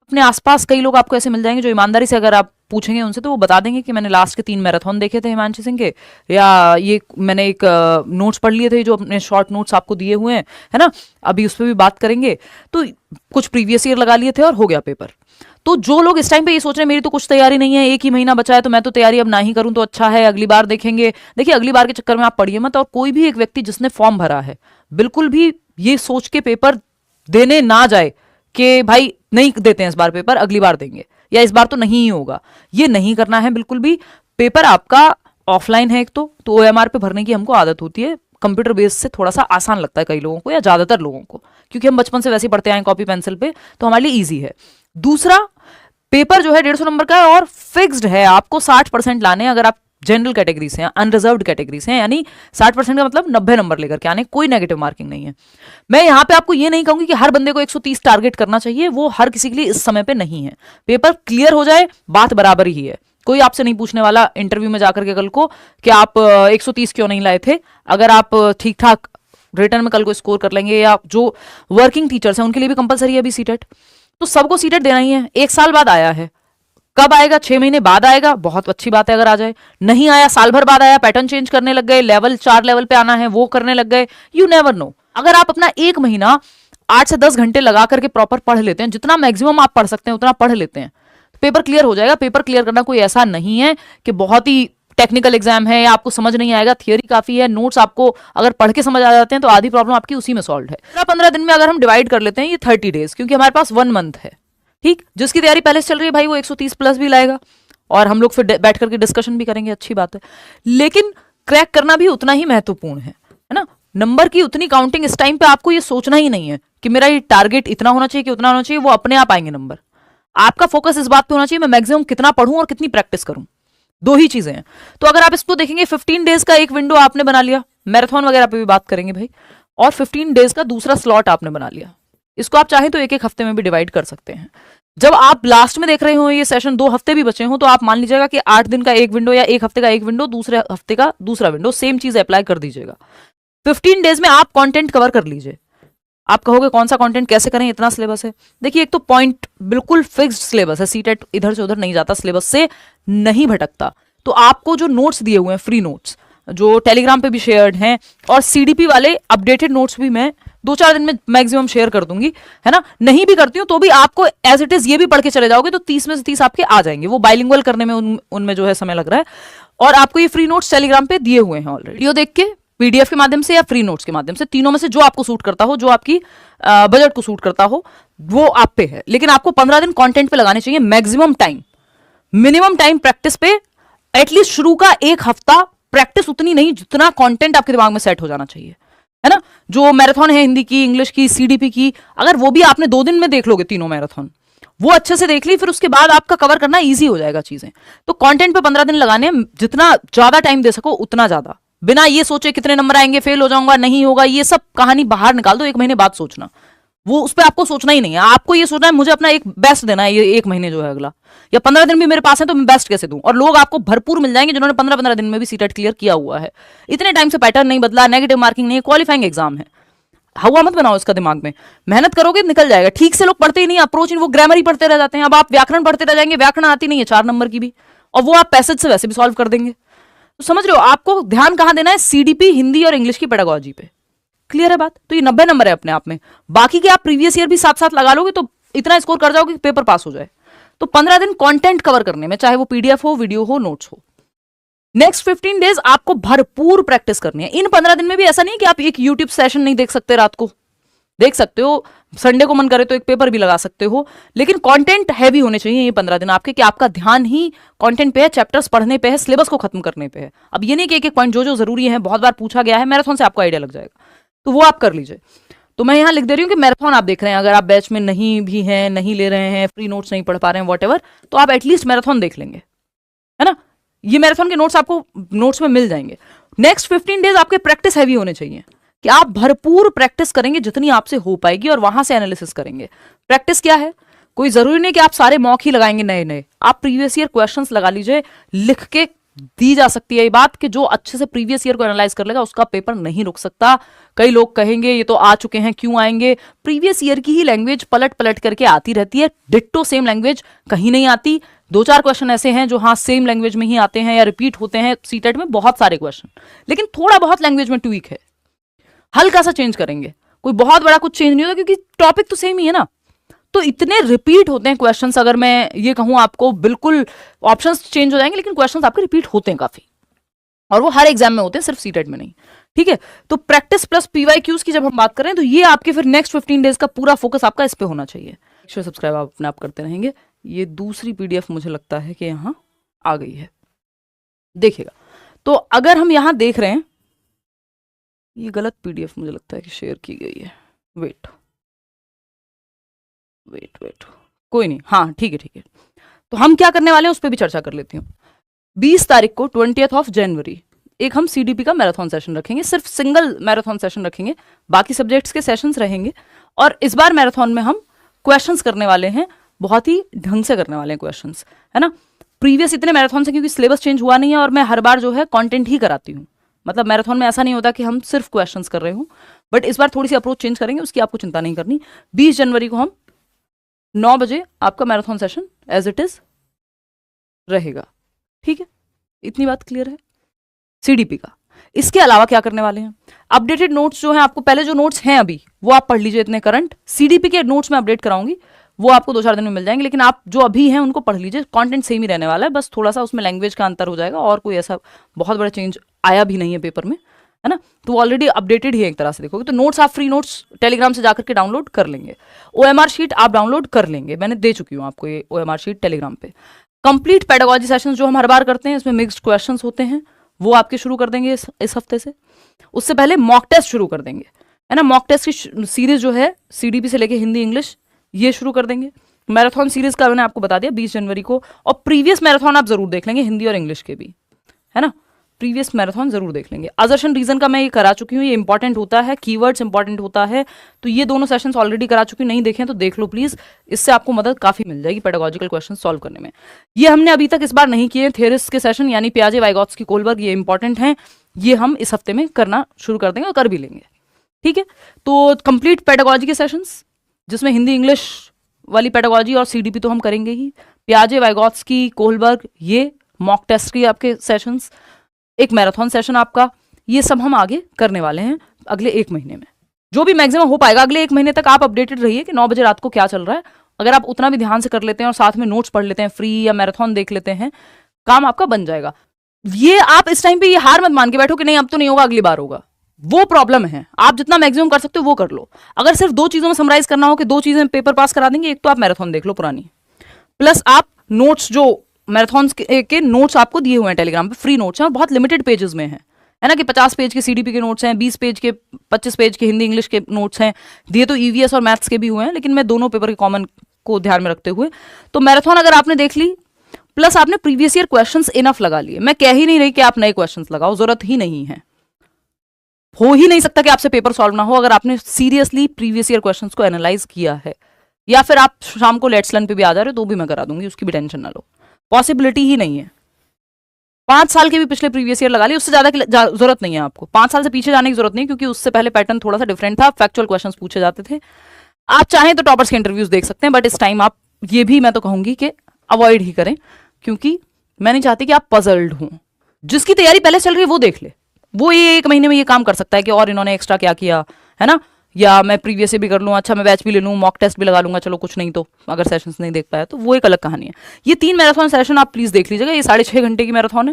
अपने आसपास कई लोग आपको ऐसे मिल जाएंगे जो ईमानदारी से अगर आप पूछेंगे उनसे तो वो बता देंगे कि मैंने लास्ट के 3 मैराथन देखे थे हिमांशु सिंह के, या ये मैंने एक नोट्स पढ़ लिए थे जो अपने शॉर्ट नोट्स आपको दिए हुए हैं, है ना, अभी उस पर भी बात करेंगे। तो कुछ प्रीवियस ईयर लगा लिए थे और हो गया पेपर। तो जो लोग इस टाइम पे ये सोच रहे हैं मेरी तो कुछ तैयारी नहीं है, 1 ही महीना बचा है तो मैं तो तैयारी अब ना ही करूं तो अच्छा है, अगली बार देखेंगे, देखिए अगली बार के चक्कर में आप पढ़िए मत। और कोई भी एक व्यक्ति जिसने फॉर्म भरा है बिल्कुल भी ये सोच के पेपर देने ना जाए कि भाई नहीं देते हैं इस बार पेपर, अगली बार देंगे, या इस बार तो नहीं ही होगा, ये नहीं करना है बिल्कुल भी। पेपर आपका ऑफलाइन है एक तो OMR पे भरने की हमको आदत होती है, कंप्यूटर बेस से थोड़ा सा आसान लगता है कई लोगों को या ज्यादातर लोगों को, क्योंकि हम बचपन से वैसे ही पढ़ते आए कॉपी पेंसिल पे, तो हमारे लिए ईजी है। दूसरा, पेपर जो है 150 नंबर का है और फिक्स्ड है, आपको 60% लाने हैं अगर आप जनरल कैटेगरी से हैं, अनरिजर्व्ड कैटेगरी से हैं, यानी 60% का मतलब 90 नंबर लेकर के आने, कोई नेगेटिव मार्किंग नहीं है। मैं यहाँ पे आपको ये नहीं कहूंगी कि हर बंदे को 130 टारगेट करना चाहिए, वो हर किसी के लिए इस समय पे नहीं है। पेपर क्लियर हो जाए बात बराबर ही है, कोई आपसे नहीं पूछने वाला इंटरव्यू में जाकर के कल को कि आप 130 क्यों नहीं लाए थे। अगर आप ठीक ठाक रिटर्न में कल को स्कोर कर लेंगे, या जो वर्किंग टीचर्स हैं उनके लिए भी कंपलसरी है अभी सीटेट, तो सबको सीटेट देना ही है। 1 साल बाद आया है, कब आएगा, 6 महीने बाद आएगा, बहुत अच्छी बात है अगर आ जाए। नहीं आया, साल भर बाद आया, पैटर्न चेंज करने लग गए, लेवल 4 लेवल पे आना है वो करने लग गए, यू नेवर नो। अगर आप अपना 1 महीना 8 से 10 घंटे लगा करके प्रॉपर पढ़ लेते हैं, जितना मैक्सिमम आप पढ़ सकते हैं उतना पढ़ लेते हैं, तो पेपर क्लियर हो जाएगा। पेपर क्लियर करना कोई ऐसा नहीं है कि बहुत ही टेक्निकल एग्जाम है या आपको समझ नहीं आएगा, थियरी काफी है, नोट्स आपको अगर पढ़ के समझ आ जाते हैं तो आधी प्रॉब्लम आपकी उसी में सॉल्व है। 15 दिन में अगर हम डिवाइड कर लेते हैं, ये 30 डेज, क्योंकि हमारे पास 1 मंथ है, ठीक, जिसकी तैयारी पहले से चल रही है भाई वो 130 प्लस भी लाएगा, और हम लोग फिर बैठ करके डिस्कशन भी करेंगे, अच्छी बात है। लेकिन क्रैक करना भी उतना ही महत्वपूर्ण है ना। नंबर की उतनी काउंटिंग इस टाइम पे आपको ये सोचना ही नहीं है कि मेरा ये टारगेट इतना होना चाहिए कि उतना होना चाहिए, वो अपने आप आएंगे नंबर। आपका फोकस इस बात पे होना चाहिए मैं मैक्सिमम कितना पढ़ूं और कितनी प्रैक्टिस करूं, 2 ही चीजें हैं। तो अगर आप इसको देखेंगे 15 डेज का एक विंडो आपने बना लिया, मैराथन वगैरह पे भी बात करेंगे भाई, और 15 डेज का दूसरा स्लॉट आपने बना लिया, इसको आप चाहें तो 1-1 हफ्ते में भी डिवाइड कर सकते हैं। जब आप लास्ट में देख रहे हो ये सेशन 2 हफ्ते भी बचे हो, तो आप मान लीजिएगा कि 8 दिन का एक विंडो या 1 हफ्ते का एक विंडो, दूसरे हफ्ते का दूसरा विंडो, सेम चीज अप्लाई कर दीजिएगा। 15 डेज में आप कंटेंट कवर कर लीजिए। आप कहोगे कौन सा कंटेंट कैसे करें, इतना सिलेबस है। देखिए एक तो पॉइंट बिल्कुल फिक्स्ड सिलेबस है, सीटेट इधर से उधर नहीं जाता, सिलेबस से नहीं भटकता। तो आपको जो नोट्स दिए हुए हैं, फ्री नोट्स जो टेलीग्राम पे भी शेयर्ड हैं, और CDP वाले अपडेटेड नोट्स भी मैं 2-4 दिन में मैक्सिमम शेयर कर दूंगी, है ना। नहीं भी करती हूँ तो भी आपको एज इट इज ये भी पढ़ के चले जाओगे तो 30 में से 30 आपके आ जाएंगे। वो बाइलिंगुअल करने में उनमें जो है समय लग रहा है, और आपको ये फ्री नोट्स टेलीग्राम पे दिए हुए हैं ऑलरेडी, वीडियो देख के, PDF के माध्यम से या फ्री नोट्स के माध्यम से, तीनों में से जो आपको सूट करता हो, जो आपकी बजट को सूट करता हो, वो आप पे है। लेकिन आपको 15 दिन कंटेंट पे लगाने चाहिए maximum time, minimum time practice पे, एटलीस्ट शुरू का 1 हफ्ता प्रैक्टिस उतनी नहीं जितना कंटेंट आपके दिमाग में सेट हो जाना चाहिए, है ना। जो मैराथन है हिंदी की, इंग्लिश की, CDP की, अगर वो भी आपने 2 दिन में देख लोगे तीनों मैराथन, वो अच्छे से देख ली, फिर उसके बाद आपका कवर करना इजी हो जाएगा चीजें। तो कंटेंट पे 15 दिन लगाने, जितना ज्यादा टाइम दे सको उतना ज्यादा, बिना ये सोचे कितने नंबर आएंगे, फेल हो जाऊंगा, नहीं होगा, ये सब कहानी बाहर निकाल दो। 1 महीने बाद सोचना, वो उस पर आपको सोचना ही नहीं है। आपको ये सोचना है मुझे अपना एक बेस्ट देना है, ये 1 महीने जो है अगला, या 15 दिन भी मेरे पास है तो मैं बेस्ट कैसे दूं। और लोग आपको भरपूर मिल जाएंगे जिन्होंने 15-15 दिन में भी सीटेट क्लियर किया हुआ है, इतने टाइम से पैटर्न नहीं बदला, नेगेटिव मार्किंग नहीं है, क्वालिफाइंग एग्जाम है। हवा मत बनाओ इसका दिमाग में, मेहनत करोगे निकल जाएगा। ठीक से लोग पढ़ते ही नहीं, अप्रोच वो ग्रामर ही पढ़ते रह जाते हैं। अब आप व्याकरण पढ़ते रह जाएंगे, व्याकरण आती नहीं है 4 नंबर की भी, और वो आप पैसेज से वैसे भी सॉल्व कर देंगे। तो समझ रहे हो आपको ध्यान कहां देना है, CDP हिंदी और इंग्लिश की पेडागोजी पे। क्लियर है बात। तो ये 90 नंबर है अपने आप में, बाकी के आप प्रीवियस ईयर भी साथ साथ लगा लोगे तो इतना स्कोर कर जाओगे कि पेपर पास हो जाए। तो 15 दिन कंटेंट कवर करने में, चाहे वो PDF हो, वीडियो हो, नोट्स हो। नेक्स्ट 15 डेज आपको भरपूर प्रैक्टिस करनी है। इन 15 दिन में भी ऐसा नहीं कि आप एक यूट्यूब सेशन नहीं देख सकते, रात को देख सकते हो, संडे को मन करे तो एक पेपर भी लगा सकते हो, लेकिन कंटेंट हैवी होने चाहिए ये 15 दिन आपके, कि आपका ध्यान ही कंटेंट पे है, चैप्टर्स पढ़ने पे है, सिलेबस को खत्म करने पे है। अब ये नहीं कि एक पॉइंट जो जरूरी है, बहुत बार पूछा गया है, मैराथन से आपको आइडिया लग जाएगा, तो वो आप कर लीजिए। तो मैं यहाँ लिख दे रही हूँ कि मैराथन आप देख रहे हैं, अगर आप बैच में नहीं भी हैं, नहीं ले रहे हैं, फ्री नोट्स नहीं पढ़ पा रहे हैं, वॉट, तो आप एटलीस्ट मैराथन देख लेंगे, है ना। ये मैराथन के नोट्स आपको नोट्स में मिल जाएंगे। नेक्स्ट 15 डेज आपके प्रैक्टिस हैवी होने चाहिए, कि आप भरपूर प्रैक्टिस करेंगे जितनी आपसे हो पाएगी, और वहां से एनालिसिस करेंगे। प्रैक्टिस क्या है, कोई जरूरी नहीं कि आप सारे मॉक ही लगाएंगे नए नए, आप प्रीवियस ईयर क्वेश्चंस लगा लीजिए, लिख के दी जा सकती है ये बात कि जो अच्छे से प्रीवियस ईयर को एनालाइज कर लेगा उसका पेपर नहीं रुक सकता। कई लोग कहेंगे ये तो आ चुके हैं, क्यों आएंगे? प्रीवियस ईयर की ही लैंग्वेज पलट पलट करके आती रहती है, डिट्टो सेम लैंग्वेज कहीं नहीं आती। 2-4 क्वेश्चन ऐसे हैं जो हाँ सेम लैंग्वेज में ही आते हैं या रिपीट होते हैं सीटेट में बहुत सारे क्वेश्चन, लेकिन थोड़ा बहुत लैंग्वेज में ट्वीक है, हल्का सा चेंज करेंगे, कोई बहुत बड़ा कुछ चेंज नहीं होता क्योंकि टॉपिक तो सेम ही है ना। तो इतने रिपीट होते हैं क्वेश्चंस, अगर मैं ये कहूं आपको, बिल्कुल ऑप्शंस चेंज हो जाएंगे लेकिन क्वेश्चंस आपके रिपीट होते हैं काफी, और वो हर एग्जाम में होते हैं, सिर्फ सीटेट में नहीं। ठीक है, तो प्रैक्टिस प्लस पीवाईक्यूज की जब हम बात करें तो ये आपके फिर नेक्स्ट 15 डेज का पूरा फोकस आपका इस पे होना चाहिए। सब्सक्राइब आप अपने आप करते रहेंगे। ये दूसरी पीडीएफ मुझे लगता है कि यहां आ गई है, देखिएगा। तो अगर हम यहां देख रहे हैं, ये गलत पीडीएफ मुझे लगता है कि शेयर की गई है। वेट, कोई नहीं, हाँ ठीक है। तो हम क्या करने वाले हैं उस पर भी चर्चा कर लेती हूँ। 20 तारीख को 20 जनवरी एक हम सीडीपी का मैराथन सेशन रखेंगे, सिर्फ सिंगल मैराथन सेशन रखेंगे, बाकी सब्जेक्ट्स के सेशंस रहेंगे। और इस बार मैराथन में हम क्वेश्चंस करने वाले हैं, बहुत ही ढंग से करने वाले हैं क्वेश्चंस, है ना। प्रीवियस इतने मैराथन से क्योंकि सिलेबस चेंज हुआ नहीं है और मैं हर बार जो है कंटेंट ही कराती हूँ, मतलब मैराथन में ऐसा नहीं होता कि हम सिर्फ क्वेश्चंस कर रहे हूँ, बट इस बार थोड़ी सी अप्रोच चेंज करेंगे, उसकी आपको चिंता नहीं करनी। 20 जनवरी को हम 9 बजे आपका marathon session as it is रहेगा। ठीक है, इतनी बात क्लियर है सीडीपी का। इसके अलावा क्या करने वाले हैं, अपडेटेड नोट्स जो हैं आपको, पहले जो नोट्स हैं अभी वो आप पढ़ लीजिए इतने करंट। सीडीपी के नोट्स में अपडेट कराऊंगी, वो आपको 2-4 दिन में मिल जाएंगे, लेकिन आप जो अभी हैं उनको पढ़ लीजिए। कंटेंट सेम ही रहने वाला है, बस थोड़ा सा उसमें लैंग्वेज का अंतर हो जाएगा, और कोई ऐसा बहुत बड़ा चेंज आया भी नहीं है पेपर में, है ना। तो ऑलरेडी अपडेटेड ही है एक तरह से देखोगे तो। नोट्स आप फ्री नोट्स टेलीग्राम से जाकर के डाउनलोड कर लेंगे। ओएमआर शीट आप डाउनलोड कर लेंगे, मैंने दे चुकी हूँ आपको ये ओएमआर शीट टेलीग्राम पे। कंप्लीट पेडागोजी सेशंस जो हम हर बार करते हैं, इसमें मिक्स्ड क्वेश्चंस होते हैं, वो आपके शुरू कर देंगे इस हफ्ते से। उससे पहले मॉक टेस्ट शुरू कर देंगे, है ना। मॉक टेस्ट की सीरीज जो है सीडीपी से लेके हिंदी इंग्लिश, ये शुरू कर देंगे। मैराथन सीरीज का मैंने आपको बता दिया 20 जनवरी को, और प्रीवियस मैराथन आप जरूर देख लेंगे, हिंदी और इंग्लिश के भी, है ना। प्रीवियस मैराथन जरूर देख लेंगे। अजर्शन रीजन का मैं ये करा चुकी हूँ, ये इंपॉर्टेंट होता है, कीवर्ड्स इंपॉर्टेंट होता है, तो ये दोनों सेशंस ऑलरेडी करा चुकी हूँ, नहीं देखें तो देख लो प्लीज, इससे आपको मदद काफी मिल जाएगी पेडागोजिकल क्वेश्चन सॉल्व करने में। ये हमने अभी तक इस बार नहीं किए थेरिस के सेशन, यानी पियाजे, वाइगॉत्स्की, कोलबर्ग, ये इंपॉर्टेंट हैं, ये हम इस हफ्ते में करना शुरू कर देंगे और कर भी लेंगे। ठीक है, तो कंप्लीट पेडागोजी के सेशंस जिसमें हिंदी इंग्लिश वाली पेडागोजी और सीडीपी तो हम करेंगे ही, पियाजे, वाइगॉत्स्की, कोलबर्ग, ये मॉक टेस्ट की आपके सेशंस, एक मैराथन सेशन आपका, ये सब हम आगे करने वाले हैं अगले 1 महीने में, जो भी मैक्सिमम हो पाएगा। अगले 1 महीने तक आप अपडेटेड रहिए कि 9 बजे रात को क्या चल रहा है। अगर आप उतना भी ध्यान से कर लेते हैं और साथ में नोट्स पढ़ लेते हैं फ्री, या मैराथन देख लेते हैं, काम आपका बन जाएगा। ये आप इस टाइम पे ये हार मत मान के बैठो कि नहीं अब तो नहीं होगा, अगली बार होगा, वो प्रॉब्लम है। आप जितना मैक्सिमम कर सकते हो वो कर लो। अगर सिर्फ 2 चीजों में समराइज करना हो कि 2 चीजें पेपर पास करा देंगे, एक तो आप मैराथन देख लो पुरानी, प्लस आप नोट्स जो मैराथन के नोट्स आपको दिए हुए हैं टेलीग्राम पे, फ्री नोट्स हैं, बहुत लिमिटेड पेजेस में है ना, कि 50 पेज के सीडीपी के नोट्स हैं, 20 पेज के, 25 पेज के हिंदी इंग्लिश के नोट्स हैं, दिए तो ईवीएस और मैथ्स के भी हुए हैं, लेकिन मैं दोनों पेपर के कॉमन को ध्यान में रखते हुए। तो मैराथन अगर आपने देख ली, प्लस आपने प्रीवियस ईयर क्वेश्चंस इनफ लगा लिए, मैं कह ही नहीं रही कि आप नए क्वेश्चंस लगाओ, जरूरत ही नहीं है, हो ही नहीं सकता कि आपसे पेपर सॉल्व ना हो अगर आपने सीरियसली प्रीवियस ईयर क्वेश्चंस को एनालाइज किया है। या फिर आप शाम को लेट्स लर्न पे भी आ जा रहे हो तो भी मैं करा दूंगी, उसकी भी टेंशन ना लो, पॉसिबिलिटी ही नहीं है। 5 साल के भी पिछले प्रीवियस ईयर लगा लिए, उससे ज्यादा की जरूरत नहीं है आपको। 5 साल से पीछे जाने की जरूरत नहीं, क्योंकि उससे पहले पैटर्न थोड़ा सा डिफरेंट था, फैक्चुअल क्वेश्चंस पूछे जाते थे। आप चाहें तो टॉपर्स के इंटरव्यूज देख सकते हैं, बट इस टाइम आप ये भी मैं तो कहूंगी कि अवॉइड ही करें, क्योंकि मैं नहीं चाहती कि आप पजल्ड हों। जिसकी तैयारी पहले चल रही है वो देख ले, वो ये 1 महीने में ये काम कर सकता है कि और इन्होंने एक्स्ट्रा क्या किया, है ना, या मैं प्रीवियस से भी कर लूँ, अच्छा मैं बैच भी ले लूँ, मॉक टेस्ट भी लगा लूंगा, चलो कुछ नहीं तो अगर सेशंस नहीं देख पाया तो वो एक अलग कहानी है। ये 3 मैराथन सेशन आप प्लीज देख लीजिएगा, ये 6.5 घंटे की मैराथन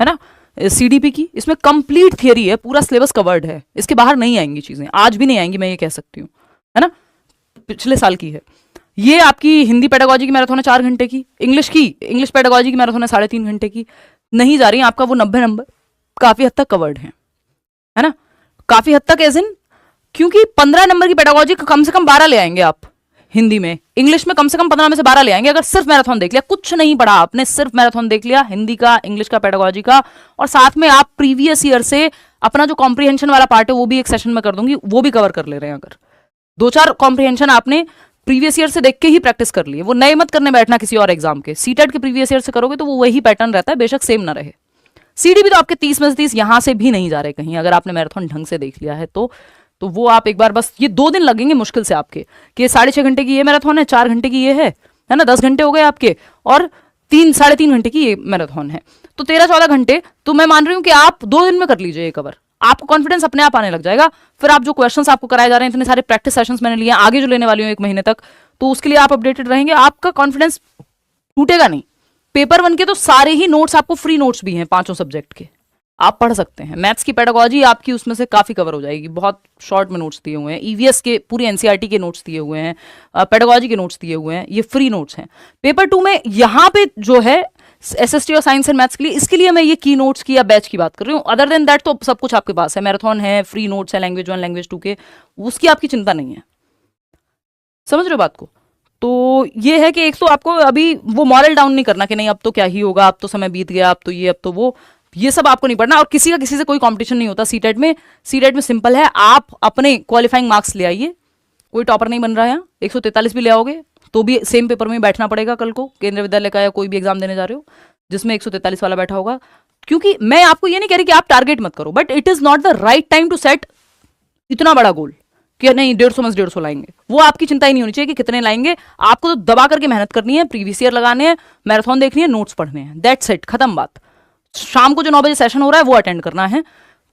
है ना सीडीपी की। इसमें कंप्लीट थियरी है, पूरा सिलेबस कवर्ड है, इसके बाहर नहीं आएंगी चीजें, आज भी नहीं आएंगी, मैं ये कह सकती हूँ, है ना, पिछले साल की है। ये आपकी हिंदी पेडागोजी की मैराथन है 4 घंटे की, इंग्लिश पेडागोजी की मैराथन है 3.5 घंटे की। नहीं जा रही आपका वो 90 नंबर, काफी हद तक कवर्ड है ना, काफी हद तक एज इन, क्योंकि 15 नंबर की पेडागोजी कम से कम 12 ले आएंगे आप हिंदी में, इंग्लिश में कम से कम 15 में से 12 ले आएंगे अगर सिर्फ मैराथन देख लिया, कुछ नहीं पढ़ा आपने, सिर्फ मैराथन देख लिया हिंदी का, इंग्लिश का, पेडागोजी का, और साथ में आप प्रीवियस ईयर से अपना जो कॉम्प्रिहेंशन वाला पार्ट है वो भी एक सेशन में कर दूंगी, वो भी कवर कर ले रहे हैं। अगर 2-4 कॉम्प्रिहेंशन आपने प्रीवियस ईयर से देख के ही प्रैक्टिस कर लिए, वो नए मत करने बैठना किसी और एग्जाम के। सीटेट के प्रीवियस ईयर से करोगे तो वो वही पैटर्न रहता है, बेशक सेम ना रहे। सीडी भी तो आपके 30 में से 30 यहां से भी नहीं जा रहे कहीं, अगर आपने मैराथन ढंग से देख लिया है तो वो आप एक बार बस, ये 2 दिन लगेंगे मुश्किल से आपके, कि 6.5 घंटे की ये मैराथन है, 4 घंटे की ये है ना, 10 घंटे हो गए आपके, और 3-3.5 घंटे की ये मैराथन है, तो 13-14 घंटे तो मैं मान रही हूँ कि आप 2 दिन में कर लीजिए ये कवर। आपको कॉन्फिडेंस अपने आप आने लग जाएगा। फिर आप जो क्वेश्चंस आपको कराए जा रहे हैं, इतने सारे प्रैक्टिस सेशंस मैंने लिए, आगे जो लेने वाली हूँ 1 महीने तक, तो उसके लिए आप अपडेटेड रहेंगे, आपका कॉन्फिडेंस टूटेगा नहीं। पेपर 1 के तो सारे ही नोट्स आपको फ्री नोट्स भी हैं 5 सब्जेक्ट के, आप पढ़ सकते हैं। मैथ्स की पेडागोजी आपकी उसमें से काफी कवर हो जाएगी, बहुत शॉर्ट में नोट्स दिए हुए हैं, ईवीएस के पूरी एनसीईआरटी के नोट्स दिए हुए हैं, पेडागोजी के नोट्स दिए हुए हैं, ये फ्री नोट्स हैं। पेपर 2 में यहाँ पे जो है एसएसटी और साइंस एंड मैथ्स के लिए, इसके लिए मैं ये की नोट्स की या बैच की बात कर रही हूँ। अदर देन दैट तो सब कुछ आपके पास है, मैराथन है, फ्री नोट्स है, लैंग्वेज 1 लैंग्वेज 2 के, उसकी आपकी चिंता नहीं है। समझ रहे हो बात को? तो ये है कि एक तो आपको अभी वो मॉरल डाउन नहीं करना कि नहीं अब तो क्या ही होगा, अब तो समय बीत गया, अब तो ये, अब तो वो, ये सब आपको नहीं पढ़ना। और किसी का किसी से कोई कंपटीशन नहीं होता सीटेट में। सीटेट में सिंपल है, आप अपने क्वालिफाइंग मार्क्स ले आइए, कोई टॉपर नहीं बन रहा है। 143 भी ले आओगे तो भी सेम पेपर में बैठना पड़ेगा कल को, केंद्रीय विद्यालय का या कोई भी एग्जाम देने जा रहे हो जिसमें 143 वाला बैठा होगा। क्योंकि मैं आपको ये नहीं कह रही कि आप टारगेट मत करो, but it is not the right time to set इतना बड़ा गोल कि नहीं 150 में 150 लाएंगे। वो आपकी चिंता ही नहीं होनी चाहिए कि कितने लाएंगे, आपको तो दबा करके मेहनत करनी है, प्रीवियस ईयर लगाने हैं, मैराथन देखनी है, नोट्स पढ़ने हैं, दैट्स इट, खत्म बात। शाम को जो 9 बजे सेशन हो रहा है वो अटेंड करना है।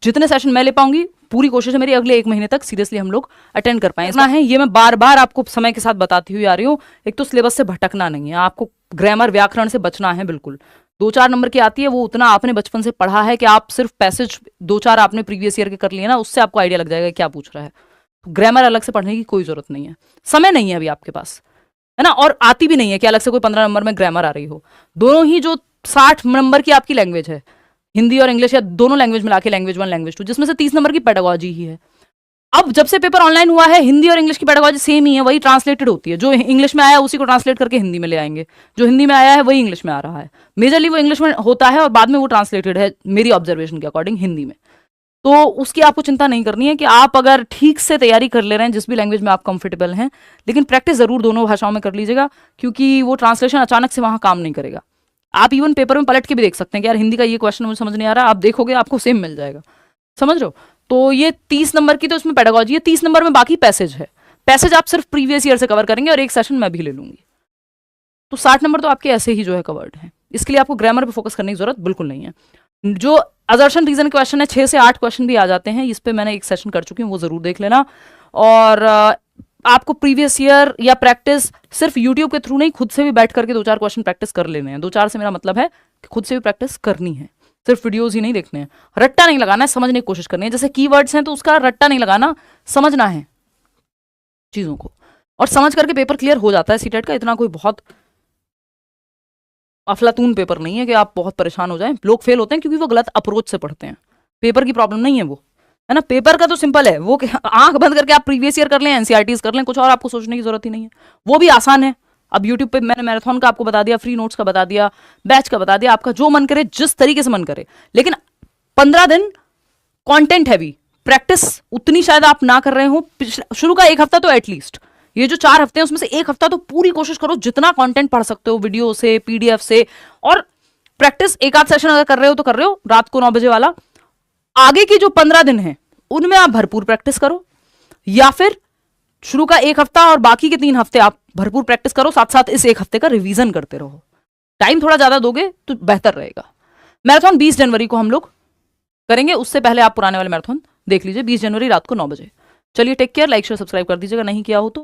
जितने सेशन मैं ले पाऊंगी पूरी कोशिश है मेरी अगले 1 महीने तक सीरियसली हम लोग अटेंड कर पाए। इतना है, ये मैं बार बार आपको समय के साथ बताती हुई आ रही हूँ। एक तो सिलेबस से भटकना नहीं है, आपको ग्रामर व्याकरण से बचना है बिल्कुल। 2-4 नंबर की आती है, वो उतना आपने बचपन से पढ़ा है कि आप सिर्फ पैसेज 2-4 आपने प्रीवियस ईयर के कर लिए ना, उससे आपको आइडिया लग जाएगा क्या पूछ रहा है। ग्रामर अलग से पढ़ने की कोई जरूरत नहीं है, समय नहीं है अभी आपके पास, है ना। और आती भी नहीं है कि अलग से कोई 15 नंबर में ग्रामर आ रही हो। दोनों ही जो 60 नंबर की आपकी लैंग्वेज है, हिंदी और इंग्लिश, या दोनों लैंग्वेज मिला के लैंग्वेज 1 लैंग्वेज 2, जिसमें से 30 नंबर की पेडागोजी ही है। अब जब से पेपर ऑनलाइन हुआ है, हिंदी और इंग्लिश की पेडागोजी सेम ही है, वही ट्रांसलेटेड होती है। जो इंग्लिश में आया उसी को ट्रांसलेट करके हिंदी में ले आएंगे, जो हिंदी में आया है वही इंग्लिश में आ रहा है। मेजरली वो इंग्लिश में होता है और बाद में वो ट्रांसलेटेड है मेरी ऑब्जर्वेशन के अकॉर्डिंग हिंदी में। तो उसकी आपको चिंता नहीं करनी है कि आप अगर ठीक से तैयारी कर ले रहे हैं जिस भी लैंग्वेज में आप कंफर्टेबल हैं, लेकिन प्रैक्टिस जरूर दोनों भाषाओं में कर लीजिएगा, क्योंकि वो ट्रांसलेशन अचानक से वहां काम नहीं करेगा। आप इवन पेपर में पलट के भी देख सकते हैं कि यार हिंदी का ये क्वेश्चन मुझे समझ नहीं आ रहा, आप देखोगे आपको सेम मिल जाएगा। समझ रहे हो? तो ये 30 नंबर की तो इसमें पेडागोजी है, 30 नंबर में बाकी पैसेज है। पैसेज आप सिर्फ प्रीवियस ईयर से कवर करेंगे और एक सेशन मैं भी ले लूंगी, तो 60 नंबर तो आपके ऐसे ही जो है कवर्ड है। इसके लिए आपको ग्रामर पे फोकस करने की जरूरत बिल्कुल नहीं है। जो असर्शन रीजन क्वेश्चन है 6 से 8 क्वेश्चन भी आ जाते हैं, इस पे मैंने एक सेशन कर चुकी हूँ, वो जरूर देख लेना। और आपको प्रीवियस ईयर या प्रैक्टिस सिर्फ यूट्यूब के थ्रू नहीं, खुद से भी बैठ करके 2-4 क्वेश्चन प्रैक्टिस कर लेने हैं। 2-4 से मेरा मतलब है कि खुद से भी प्रैक्टिस करनी है, सिर्फ वीडियोज ही नहीं देखने हैं। रट्टा नहीं लगाना है, समझने की कोशिश करनी है। जैसे कीवर्ड्स हैं तो उसका रट्टा नहीं लगाना, समझना है चीजों को, और समझ करके पेपर क्लियर हो जाता है सीटेट का। इतना कोई बहुत अफलातून पेपर नहीं है कि आप बहुत परेशान हो जाएं। लोग फेल होते हैं क्योंकि वो गलत अप्रोच से पढ़ते हैं। पेपर की प्रॉब्लम नहीं है वो, है ना। पेपर का तो सिंपल है, वो आंख बंद करके आप प्रीवियस ईयर कर लें, एनसीईआरटीज कर लें, कुछ और आपको सोचने की जरूरत ही नहीं है, वो भी आसान है। अब यूट्यूब पे मैंने मैराथन का आपको बता दिया, फ्री नोट्स का बता दिया, बैच का बता दिया, आपका जो मन करे जिस तरीके से मन करे। लेकिन 15 दिन कंटेंट हैवी प्रैक्टिस उतनी शायद आप ना कर रहे हो। शुरू का 1 हफ्ता तो एटलीस्ट, ये जो 4 हफ्ते हैं उसमें से 1 हफ्ता तो पूरी कोशिश करो जितना कंटेंट पढ़ सकते हो, वीडियो से, पीडीएफ से। और प्रैक्टिस 1-8 सेशन अगर कर रहे हो तो कर रहे हो, रात को 9 बजे वाला। आगे की जो 15 दिन है उनमें आप भरपूर प्रैक्टिस करो, या फिर शुरू का 1 हफ्ता और बाकी के 3 हफ्ते आप भरपूर प्रैक्टिस करो, साथ साथ इस 1 हफ्ते का रिवीजन करते रहो। टाइम थोड़ा ज्यादा दोगे तो बेहतर रहेगा। मैराथन 20 जनवरी को हम लोग करेंगे, उससे पहले आप पुराने वाले मैराथन देख लीजिए, 20 जनवरी रात को 9 बजे। चलिए take care, like share subscribe कर दीजिएगा नहीं किया हो तो।